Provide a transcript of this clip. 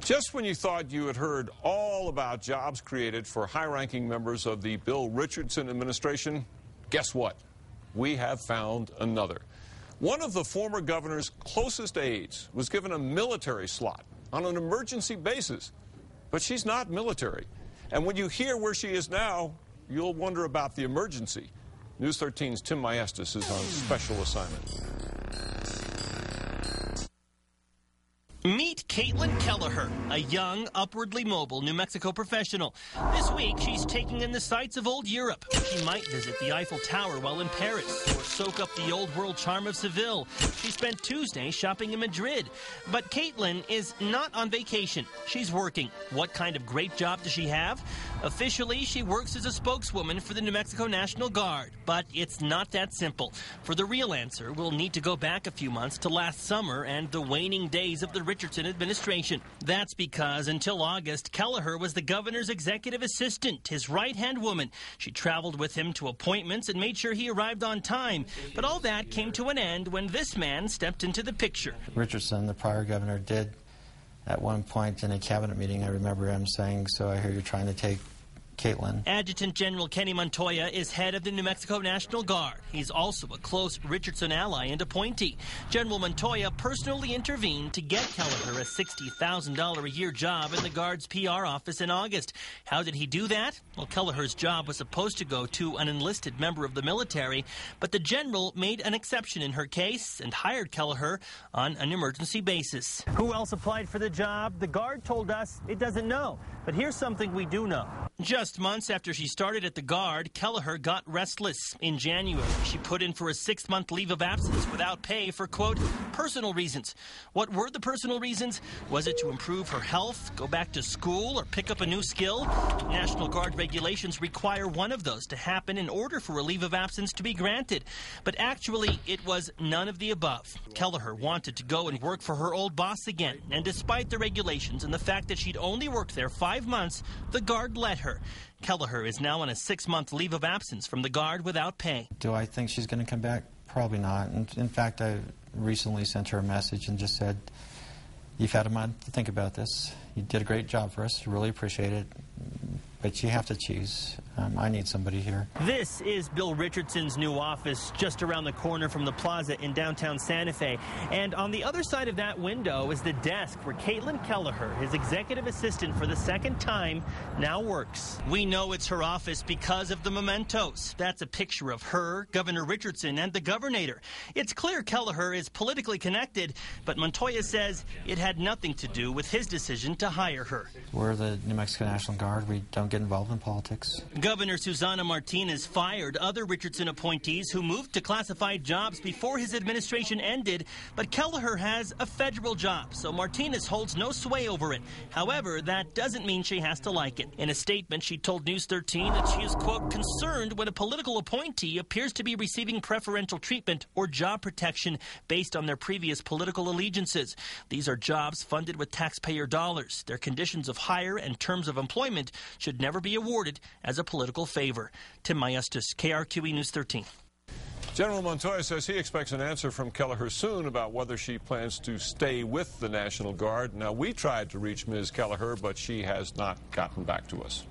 Just when you thought you had heard all about jobs created for high-ranking members of the Bill Richardson administration, guess what? We have found another. One of the former governor's closest aides was given a military slot on an emergency basis, but she's not military. And when you hear where she is now, you'll wonder about the emergency. News 13's Tim Maestas is on special assignment. Meet Caitlin Kelleher, a young, upwardly mobile New Mexico professional. This week, she's taking in the sights of old Europe. She might visit the Eiffel Tower while in Paris or soak up the old world charm of Seville. She spent Tuesday shopping in Madrid. But Caitlin is not on vacation. She's working. What kind of great job does she have? Officially, she works as a spokeswoman for the New Mexico National Guard. But it's not that simple. For the real answer, we'll need to go back a few months to last summer and the waning days of the Richardson administration. That's because until August, Kelleher was the governor's executive assistant, his right-hand woman. She traveled with him to appointments and made sure he arrived on time. But all that came to an end when this man stepped into the picture. Richardson, the prior governor, did at one point in a cabinet meeting, I remember him saying, "So I hear you're trying to take Caitlin." Adjutant General Kenny Montoya is head of the New Mexico National Guard. He's also a close Richardson ally and appointee. General Montoya personally intervened to get Kelleher a $60,000 a year job in the Guard's PR office in August. How did he do that? Well, Kelleher's job was supposed to go to an enlisted member of the military, but the general made an exception in her case and hired Kelleher on an emergency basis. Who else applied for the job? The Guard told us it doesn't know. But here's something we do know. Just months after she started at the Guard, Kelleher got restless. In January, she put in for a 6-month leave of absence without pay for, quote, personal reasons. What were the personal reasons? Was it to improve her health, go back to school, or pick up a new skill? National Guard regulations require one of those to happen in order for a leave of absence to be granted. But actually, it was none of the above. Kelleher wanted to go and work for her old boss again. And despite the regulations and the fact that she'd only worked there 5 months, the Guard let her. Kelleher is now on a 6-month leave of absence from the Guard without pay. Do I think she's going to come back? Probably not. In fact, I recently sent her a message and just said, "You've had a month to think about this. You did a great job for us. Really appreciate it. But you have to choose. I need somebody here." This is Bill Richardson's new office just around the corner from the plaza in downtown Santa Fe. And on the other side of that window is the desk where Caitlin Kelleher, his executive assistant for the second time, now works. We know it's her office because of the mementos. That's a picture of her, Governor Richardson, and the Governator. It's clear Kelleher is politically connected, but Montoya says it had nothing to do with his decision to hire her. We're the New Mexico National Guard. We don't get involved in politics. Governor Susana Martinez fired other Richardson appointees who moved to classified jobs before his administration ended, but Kelleher has a federal job, so Martinez holds no sway over it. However, that doesn't mean she has to like it. In a statement, she told News 13 that she is, quote, concerned when a political appointee appears to be receiving preferential treatment or job protection based on their previous political allegiances. These are jobs funded with taxpayer dollars. Their conditions of hire and terms of employment should never be awarded as a political favor. Tim Maestas, KRQE News 13. General Montoya says he expects an answer from Kelleher soon about whether she plans to stay with the National Guard. Now, we tried to reach Ms. Kelleher, but she has not gotten back to us.